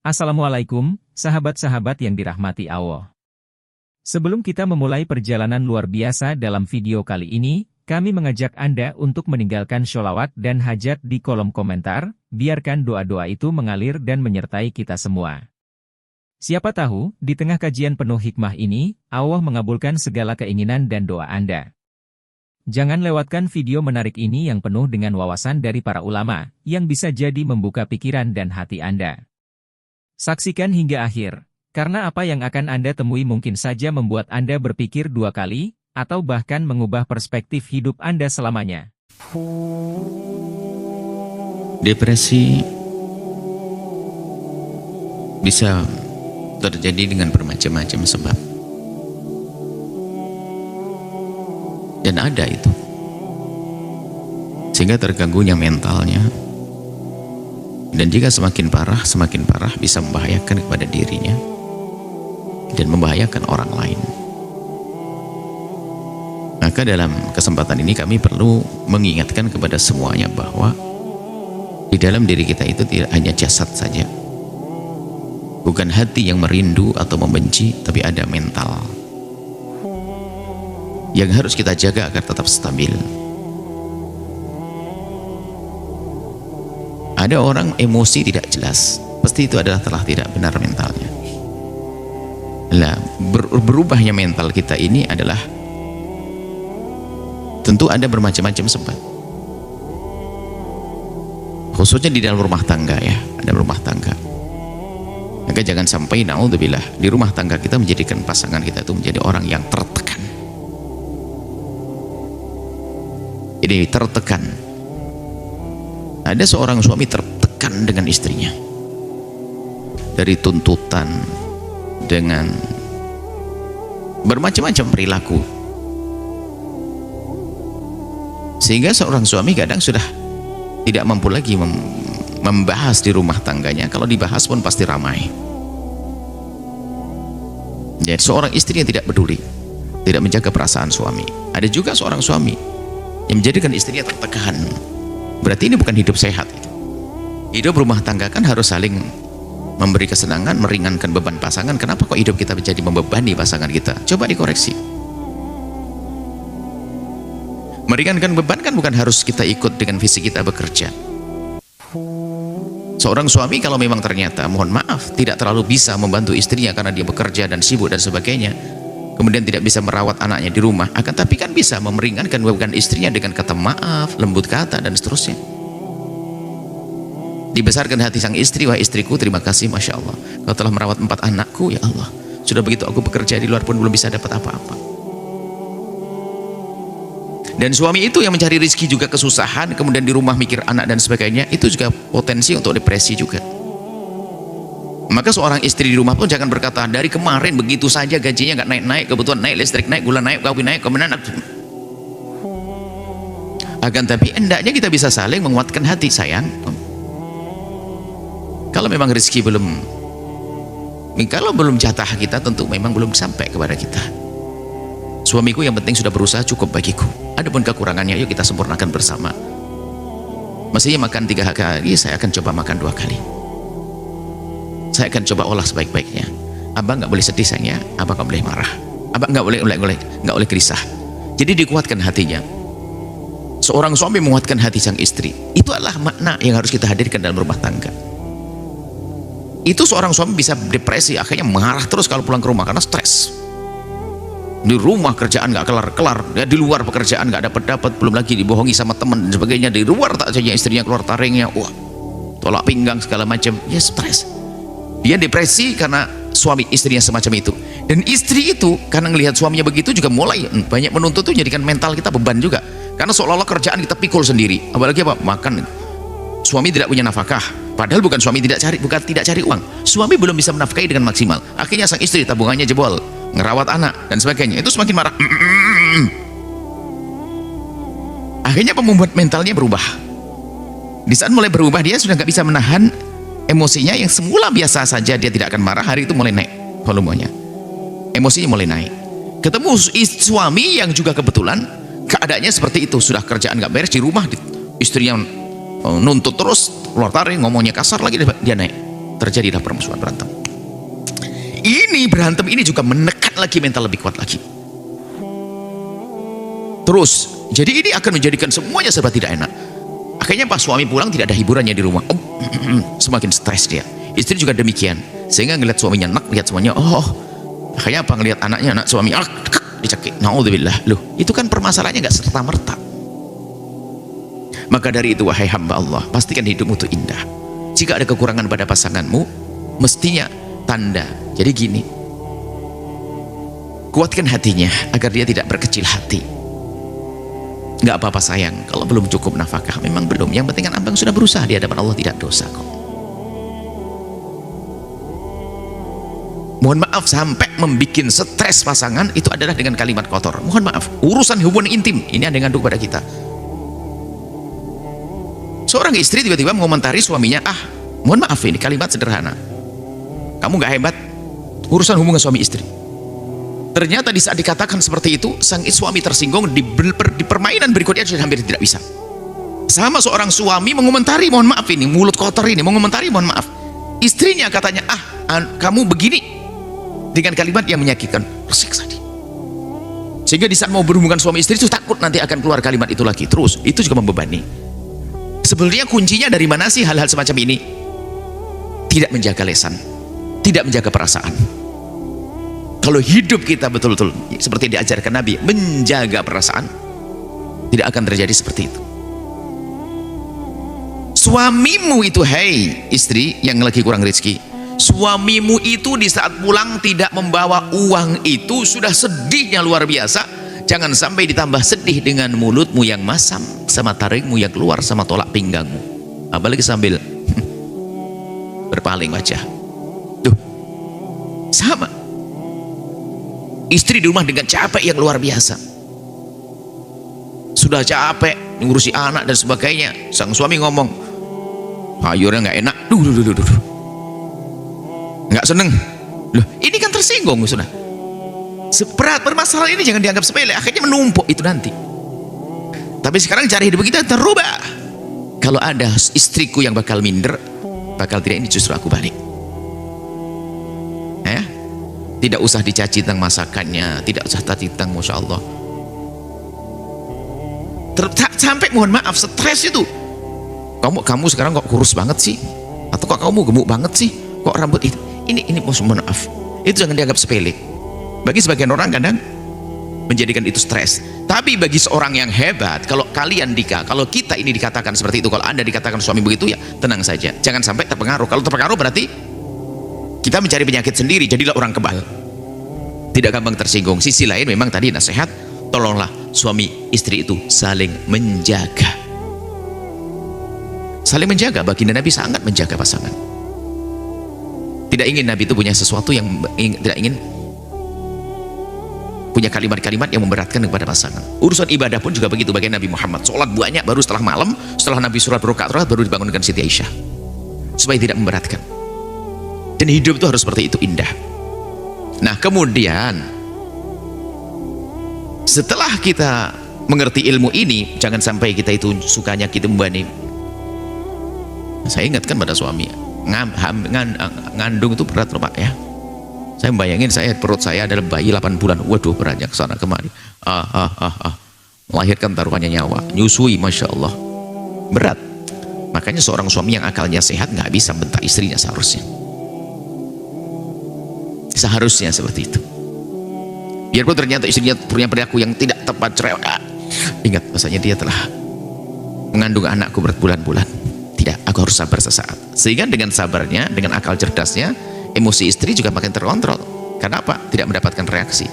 Assalamualaikum, sahabat-sahabat yang dirahmati Allah. Sebelum kita memulai perjalanan luar biasa dalam video kali ini, kami mengajak Anda untuk meninggalkan sholawat dan hajat di kolom komentar, biarkan doa-doa itu mengalir dan menyertai kita semua. Siapa tahu, di tengah kajian penuh hikmah ini, Allah mengabulkan segala keinginan dan doa Anda. Jangan lewatkan video menarik ini yang penuh dengan wawasan dari para ulama, yang bisa jadi membuka pikiran dan hati Anda. Saksikan hingga akhir, karena apa yang akan Anda temui mungkin saja membuat Anda berpikir dua kali, atau bahkan mengubah perspektif hidup Anda selamanya. Depresi bisa terjadi dengan bermacam-macam sebab. Dan ada itu. Sehingga terganggunya mentalnya. Dan jika semakin parah bisa membahayakan kepada dirinya dan membahayakan orang lain. Maka dalam kesempatan ini kami perlu mengingatkan kepada semuanya bahwa di dalam diri kita itu tidak hanya jasad saja, bukan hati yang merindu atau membenci, tapi ada mental yang harus kita jaga agar tetap stabil. Ada orang emosi tidak jelas, pasti itu adalah telah tidak benar mentalnya. Lah, berubahnya mental kita ini adalah tentu ada bermacam-macam sebab. Khususnya di dalam rumah tangga ya, ada rumah tangga. Maka jangan sampai naudzubillah di rumah tangga kita menjadikan pasangan kita itu menjadi orang yang tertekan. Jadi tertekan. Ada seorang suami tertekan dengan istrinya dari tuntutan dengan bermacam-macam perilaku, sehingga seorang suami kadang sudah tidak mampu lagi membahas di rumah tangganya. Kalau dibahas pun pasti ramai. Jadi seorang istri yang tidak peduli, tidak menjaga perasaan suami. Ada juga seorang suami yang menjadikan istrinya tertekan. Berarti ini bukan hidup sehat. Hidup rumah tangga kan harus saling memberi kesenangan, meringankan beban pasangan. Kenapa kok hidup kita menjadi membebani pasangan kita? Coba dikoreksi. Meringankan beban kan bukan harus kita ikut dengan visi kita bekerja. Seorang suami kalau memang ternyata, mohon maaf, tidak terlalu bisa membantu istrinya karena dia bekerja dan sibuk dan sebagainya, kemudian tidak bisa merawat anaknya di rumah, akan tapi kan bisa memeringankan beban istrinya dengan kata maaf, lembut kata, dan seterusnya. Dibesarkan hati sang istri, wah istriku terima kasih, Masya Allah, kau telah merawat 4 anakku, ya Allah, sudah begitu aku bekerja di luar pun belum bisa dapat apa-apa. Dan suami itu yang mencari rezeki juga kesusahan, kemudian di rumah mikir anak dan sebagainya, itu juga potensi untuk depresi juga. Maka seorang istri di rumah pun jangan berkata, dari kemarin begitu saja gajinya nggak naik-naik, kebutuhan naik, listrik naik, gula naik, kopi naik, kemudian akan tapi hendaknya kita bisa saling menguatkan hati. Sayang, kalau memang rezeki kalau belum jatah kita, tentu memang belum sampai kepada kita. Suamiku yang penting sudah berusaha cukup bagiku, adapun kekurangannya yuk kita sempurnakan bersama. Mestinya makan 3 kali, saya akan coba makan 2 kali. Saya akan coba olah sebaik-baiknya. Abang nggak boleh sedih sayang ya, abang nggak boleh marah, abang nggak boleh gelisah. Jadi dikuatkan hatinya. Seorang suami menguatkan hati sang istri, itu adalah makna yang harus kita hadirkan dalam rumah tangga. Itu seorang suami bisa depresi, akhirnya marah terus kalau pulang ke rumah karena stres. Di rumah kerjaan nggak kelar-kelar, ya, di luar pekerjaan nggak dapat, belum lagi dibohongi sama teman dan sebagainya. Di luar tak saja istrinya keluar taringnya, wah, tolak pinggang segala macam, ya stres. Dia depresi karena suami istrinya semacam itu. Dan istri itu karena melihat suaminya begitu juga mulai banyak menuntut, itu jadikan mental kita beban juga. Karena seolah-olah kerjaan kita pikul sendiri. Apalagi apa? Makan. Suami tidak punya nafkah. Padahal bukan suami tidak cari uang. Suami belum bisa menafkahi dengan maksimal. Akhirnya sang istri tabungannya jebol, ngerawat anak dan sebagainya. Itu semakin marah. Akhirnya membuat mentalnya berubah. Di saat mulai berubah, dia sudah nggak bisa menahan emosinya yang semula biasa saja dia tidak akan marah, hari itu mulai naik volumenya, emosinya mulai naik. Ketemu suami yang juga kebetulan keadaannya seperti itu, sudah kerjaan nggak beres di rumah, istrinya nuntut terus, keluar taring, ngomongnya kasar lagi, dia naik. terjadilah permusuhan, berantem. Ini berantem ini juga menekan lagi mental lebih kuat lagi. Terus, jadi ini akan menjadikan semuanya serba tidak enak. Akhirnya pas suami pulang tidak ada hiburannya di rumah. Semakin stres dia. Istri juga demikian. Sehingga ngelihat suaminya enak, lihat semuanya, akhirnya apa, ngelihat anaknya, anak suami, dicekik. Na'udzubillah. Loh, itu kan permasalahannya nggak serta-merta. Maka dari itu, wahai hamba Allah, pastikan hidupmu itu indah. Jika ada kekurangan pada pasanganmu, mestinya tanda. Jadi gini, kuatkan hatinya agar dia tidak berkecil hati. Nggak apa-apa sayang, kalau belum cukup nafkah, memang belum. Yang penting kan abang sudah berusaha, di hadapan Allah tidak dosa kok. Mohon maaf sampai membuat stres pasangan itu adalah dengan kalimat kotor. Mohon maaf, urusan hubungan intim ini ada yang ngandung pada kita. Seorang istri tiba-tiba mengomentari suaminya, mohon maaf, ini kalimat sederhana, kamu nggak hebat, urusan hubungan suami istri. Ternyata di saat dikatakan seperti itu, sang suami tersinggung, di permainan berikutnya sudah hampir tidak bisa. Sama seorang suami mengomentari, mohon maaf, ini mulut kotor ini mengomentari, mohon maaf, istrinya katanya, kamu begini, dengan kalimat yang menyakitkan, tersiksa dia. Sehingga di saat mau berhubungan suami istri itu takut nanti akan keluar kalimat itu lagi. Terus itu juga membebani. Sebenarnya kuncinya dari mana sih hal-hal semacam ini? Tidak menjaga lisan, tidak menjaga perasaan. Kalau hidup kita betul-betul seperti diajarkan Nabi, menjaga perasaan, tidak akan terjadi seperti itu. Suamimu itu, hei istri yang lagi kurang rezeki, suamimu itu di saat pulang tidak membawa uang itu sudah sedihnya luar biasa. Jangan sampai ditambah sedih dengan mulutmu yang masam, sama taringmu yang keluar, sama tolak pinggangmu, apalagi sambil berpaling wajah. Tuh, sama. Istri di rumah dengan capek yang luar biasa, sudah capek ngurusi anak dan sebagainya. Sang suami ngomong, sayurnya nggak enak, nggak seneng. Loh, ini kan tersinggung sudah. Seberat permasalahan ini jangan dianggap sepele, akhirnya menumpuk itu nanti. Tapi sekarang cara hidup kita terubah. Kalau ada istriku yang bakal minder, bakal tidak, ini justru aku balik. Tidak usah dicaci tentang masakannya, tidak usah caci tentang Masya Allah. Sampai mohon maaf stres itu. Kamu sekarang kok kurus banget sih? Atau kok kamu gemuk banget sih? Kok rambut itu? Ini mohon maaf. Itu jangan dianggap sepele. Bagi sebagian orang kadang menjadikan itu stres. Tapi bagi seorang yang hebat, kalau kita ini dikatakan seperti itu, kalau Anda dikatakan suami begitu, ya tenang saja. Jangan sampai terpengaruh. Kalau terpengaruh berarti kita mencari penyakit sendiri, jadilah orang kebal, tidak gampang tersinggung. Sisi lain memang tadi nasihat, tolonglah suami istri itu saling menjaga. Saling menjaga, baginda Nabi sangat menjaga pasangan. Tidak ingin Nabi itu punya sesuatu yang tidak ingin punya kalimat-kalimat yang memberatkan kepada pasangan. Urusan ibadah pun juga begitu. Bagian Nabi Muhammad sholat banyak baru setelah malam, setelah Nabi surat berrakaat baru dibangunkan Siti Aisyah, supaya tidak memberatkan. Dan hidup itu harus seperti itu, indah. Nah kemudian setelah kita mengerti ilmu ini, jangan sampai kita itu sukanya kita membani. Saya ingatkan pada suami, ngandung itu berat loh Pak ya. Saya bayangin perut saya adalah bayi 8 bulan. Waduh, beratnya kesana kemari. Melahirkan taruhannya nyawa, nyusui, Masya Allah, berat. Makanya seorang suami yang akalnya sehat nggak bisa bentak istrinya seharusnya seperti itu. Biarpun ternyata istrinya punya perilaku yang tidak tepat, cerewet, ingat bahasanya dia telah mengandung anakku berbulan-bulan. Tidak, aku harus sabar sesaat. Sehingga dengan sabarnya, dengan akal cerdasnya, emosi istri juga makin terkontrol. Karena apa? Tidak mendapatkan reaksi.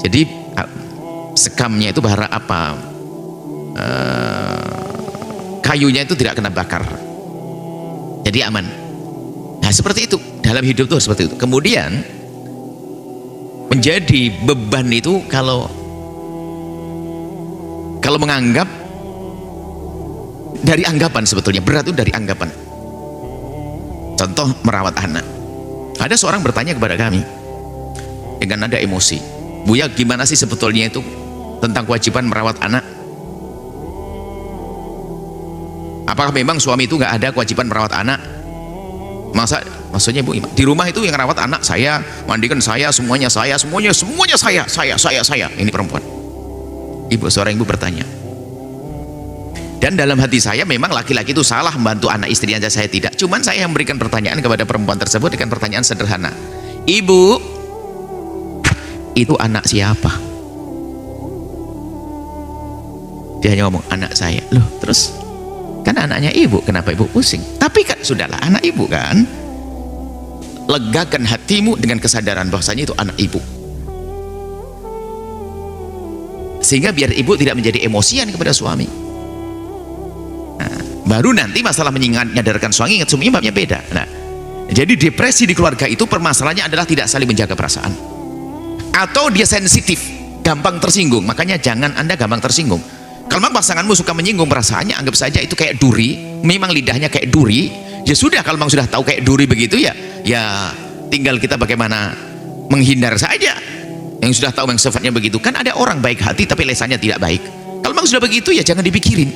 Jadi sekamnya itu bara apa, kayunya itu tidak kena bakar, jadi aman. Nah seperti itu dalam hidup tuh, seperti itu. Kemudian menjadi beban itu kalau menganggap dari anggapan, sebetulnya berat itu dari anggapan. Contoh merawat anak. Ada seorang bertanya kepada kami dengan nada emosi, Buya, gimana sih sebetulnya itu tentang kewajiban merawat anak? Apakah memang suami itu nggak ada kewajiban merawat anak? Masa Maksudnya ibu di rumah itu yang rawat anak saya, mandikan saya, semuanya saya. Ini perempuan. Seorang ibu bertanya. Dan dalam hati saya memang laki-laki itu salah membantu anak istrinya, saya tidak. Cuman saya yang memberikan pertanyaan kepada perempuan tersebut dengan pertanyaan sederhana. Ibu, itu anak siapa? Dia hanya ngomong, anak saya. Loh, terus? Kan anaknya ibu, kenapa ibu pusing? Tapi kan sudahlah, anak ibu kan. Legakan hatimu dengan kesadaran bahwasanya itu anak ibu. Sehingga biar ibu tidak menjadi emosian kepada suami. Nah, baru nanti masalah menyadarkan suami, ingat suaminya babnya beda. Nah, jadi depresi di keluarga itu permasalahannya adalah tidak saling menjaga perasaan. Atau dia sensitif, gampang tersinggung. Makanya jangan Anda gampang tersinggung. Kalau memang pasanganmu suka menyinggung perasaannya, anggap saja itu kayak duri, memang lidahnya kayak duri, ya sudah, kalau memang sudah tahu kayak duri begitu ya tinggal kita bagaimana menghindar saja. Yang sudah tahu yang sifatnya begitu, kan ada orang baik hati tapi lesannya tidak baik. Kalau memang sudah begitu ya jangan dipikirin.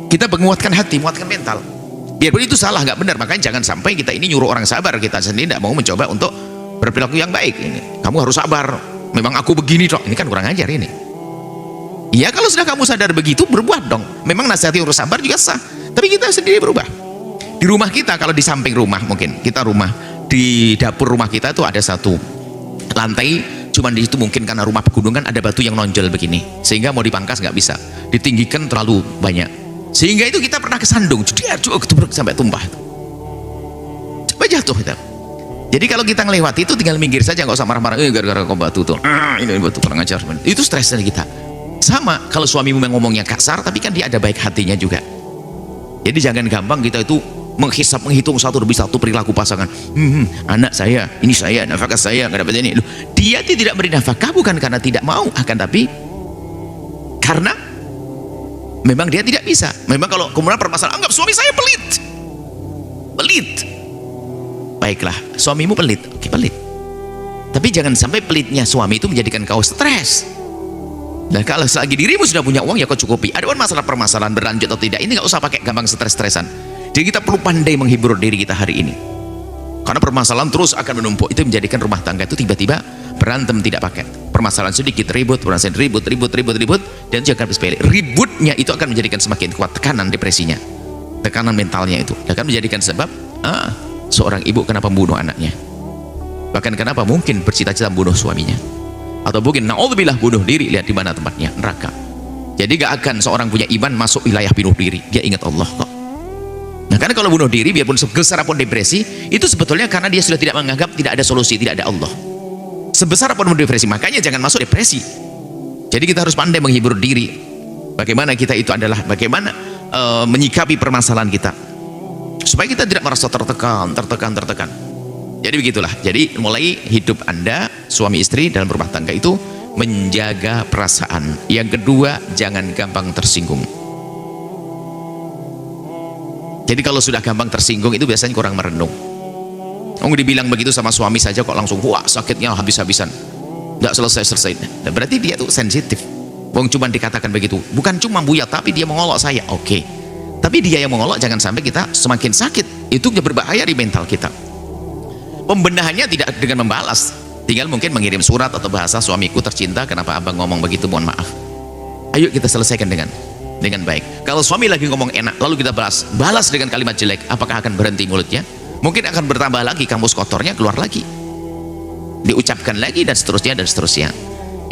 Kita menguatkan hati, menguatkan mental. Biarpun itu salah, nggak benar, makanya jangan sampai kita ini nyuruh orang sabar, kita sendiri tidak mau mencoba untuk berperilaku yang baik. Ini, kamu harus sabar, memang aku begini dong, ini kan kurang ajar ini. Ya kalau sudah kamu sadar begitu, berbuat dong. Memang nasihati urus sabar juga sah, tapi kita sendiri berubah. Di rumah kita, kalau di samping rumah, mungkin kita rumah, di dapur rumah kita itu ada satu lantai, cuman di situ mungkin karena rumah pegunungan ada batu yang nonjol begini, sehingga mau dipangkas nggak bisa, ditinggikan terlalu banyak, sehingga itu kita pernah kesandung, sampai tumpah, coba jatuh itu. Jadi kalau kita ngelewati itu tinggal minggir saja, nggak usah marah-marah, gara-gara kau batu tuh, ini batu kurang ajar, itu stresnya kita. Sama kalau suamimu ngomongnya kasar, tapi kan dia ada baik hatinya juga. Jadi jangan gampang kita itu menghitung satu demi satu perilaku pasangan. Anak saya, ini saya, nafkah saya nggak dapat ini. Loh, dia tidak beri nafkah bukan karena tidak mau, akan tapi karena memang dia tidak bisa. Memang kalau kemudian permasalahan, anggap suami saya pelit. Baiklah, suamimu pelit, oke, pelit. Tapi jangan sampai pelitnya suami itu menjadikan kau stres. Dan kalau selagi dirimu sudah punya uang ya kau cukupi. Ada masalah permasalahan berlanjut atau tidak, ini nggak usah pakai gampang stres-stresan. Jadi kita perlu pandai menghibur diri kita hari ini. Karena permasalahan terus akan menumpuk, itu menjadikan rumah tangga itu tiba-tiba berantem tidak paket. Permasalahan sedikit ribut, ribut, dan itu akan sepele. Ributnya itu akan menjadikan semakin kuat tekanan depresinya, tekanan mentalnya itu akan menjadikan sebab seorang ibu kenapa membunuh anaknya, bahkan kenapa mungkin bercita-cita membunuh suaminya. Atau mungkin naudzubillah bunuh diri, lihat di mana tempatnya, neraka. Jadi gak akan seorang punya iman masuk wilayah bunuh diri, dia ingat Allah kok. Nah karena kalau bunuh diri biarpun sebesar apapun depresi, itu sebetulnya karena dia sudah tidak menganggap tidak ada solusi, tidak ada Allah. Sebesar apapun depresi, makanya jangan masuk depresi. Jadi kita harus pandai menghibur diri. Bagaimana kita itu adalah bagaimana menyikapi permasalahan kita, supaya kita tidak merasa tertekan. Jadi begitulah. Jadi mulai hidup Anda suami istri dalam rumah tangga itu menjaga perasaan. Yang kedua, jangan gampang tersinggung. Jadi kalau sudah gampang tersinggung itu biasanya kurang merenung. Dibilang begitu sama suami saja kok langsung wah sakitnya habis-habisan, nggak selesai. Nah, berarti dia tuh sensitif. Cuma dikatakan begitu, bukan cuma buyat tapi dia mengolok saya, oke. Tapi dia yang mengolok, jangan sampai kita semakin sakit. Itu berbahaya di mental kita. Pembenahannya tidak dengan membalas, tinggal mungkin mengirim surat atau bahasa, suamiku tercinta kenapa abang ngomong begitu, mohon maaf, ayo kita selesaikan dengan baik. Kalau suami lagi ngomong enak lalu kita balas dengan kalimat jelek, apakah akan berhenti mulutnya? Mungkin akan bertambah lagi, kamus kotornya keluar lagi, diucapkan lagi, dan seterusnya.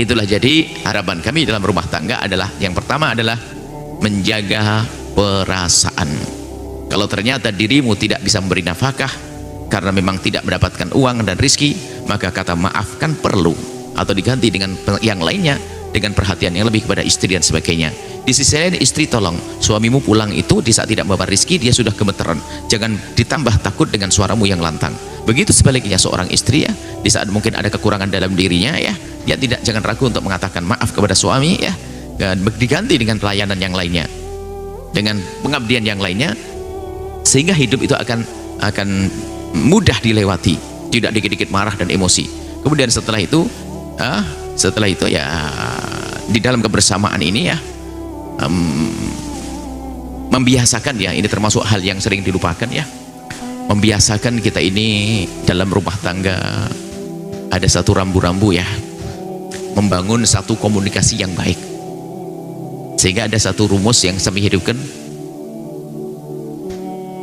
Itulah jadi harapan kami dalam rumah tangga adalah, yang pertama adalah menjaga perasaan. Kalau ternyata dirimu tidak bisa memberi nafkah karena memang tidak mendapatkan uang dan rizki, maka kata maaf kan perlu, atau diganti dengan yang lainnya, dengan perhatian yang lebih kepada istri dan sebagainya. Di sisi lain, istri tolong suamimu pulang itu di saat tidak membawa rizki, dia sudah gemeteran, jangan ditambah takut dengan suaramu yang lantang. Begitu sebaliknya seorang istri ya, di saat mungkin ada kekurangan dalam dirinya ya, dia jangan ragu untuk mengatakan maaf kepada suami ya, dan diganti dengan pelayanan yang lainnya, dengan pengabdian yang lainnya, sehingga hidup itu akan mudah dilewati, tidak dikit-dikit marah dan emosi. Kemudian setelah itu ya di dalam kebersamaan ini ya, membiasakan ya, ini termasuk hal yang sering dilupakan ya, membiasakan kita ini dalam rumah tangga ada satu rambu-rambu ya, membangun satu komunikasi yang baik. Sehingga ada satu rumus yang kami hidupkan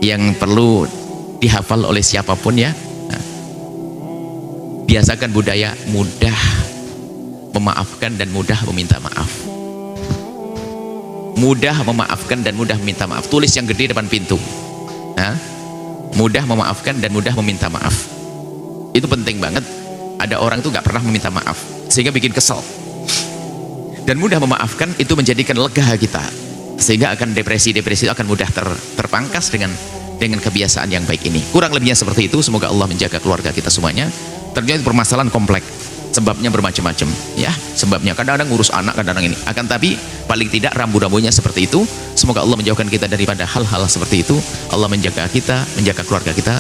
yang perlu dihafal oleh siapapun ya. Nah, biasakan budaya mudah memaafkan dan mudah meminta maaf. Mudah memaafkan dan mudah meminta maaf. Tulis yang gede depan pintu. Nah, mudah memaafkan dan mudah meminta maaf. Itu penting banget. Ada orang tuh gak pernah meminta maaf, sehingga bikin kesel. Dan mudah memaafkan itu menjadikan lega kita, sehingga akan depresi-depresi itu akan mudah terpangkas dengan kebiasaan yang baik ini. Kurang lebihnya seperti itu. Semoga Allah menjaga keluarga kita semuanya. Ternyata permasalahan kompleks, sebabnya bermacam-macam ya. Sebabnya kadang-kadang ngurus anak, kadang-kadang ini. Akan tapi paling tidak rambu-rambunya seperti itu. Semoga Allah menjauhkan kita daripada hal-hal seperti itu. Allah menjaga kita, menjaga keluarga kita.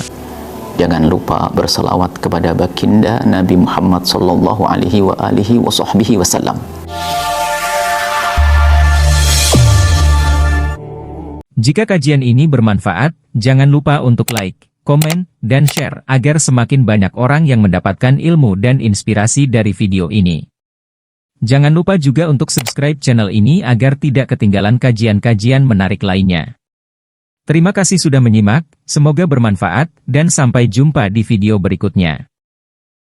Jangan lupa berselawat kepada baginda Nabi Muhammad sallallahu alaihi wa alihi wasallam. Jika kajian ini bermanfaat, jangan lupa untuk like, komen, dan share agar semakin banyak orang yang mendapatkan ilmu dan inspirasi dari video ini. Jangan lupa juga untuk subscribe channel ini agar tidak ketinggalan kajian-kajian menarik lainnya. Terima kasih sudah menyimak, semoga bermanfaat, dan sampai jumpa di video berikutnya.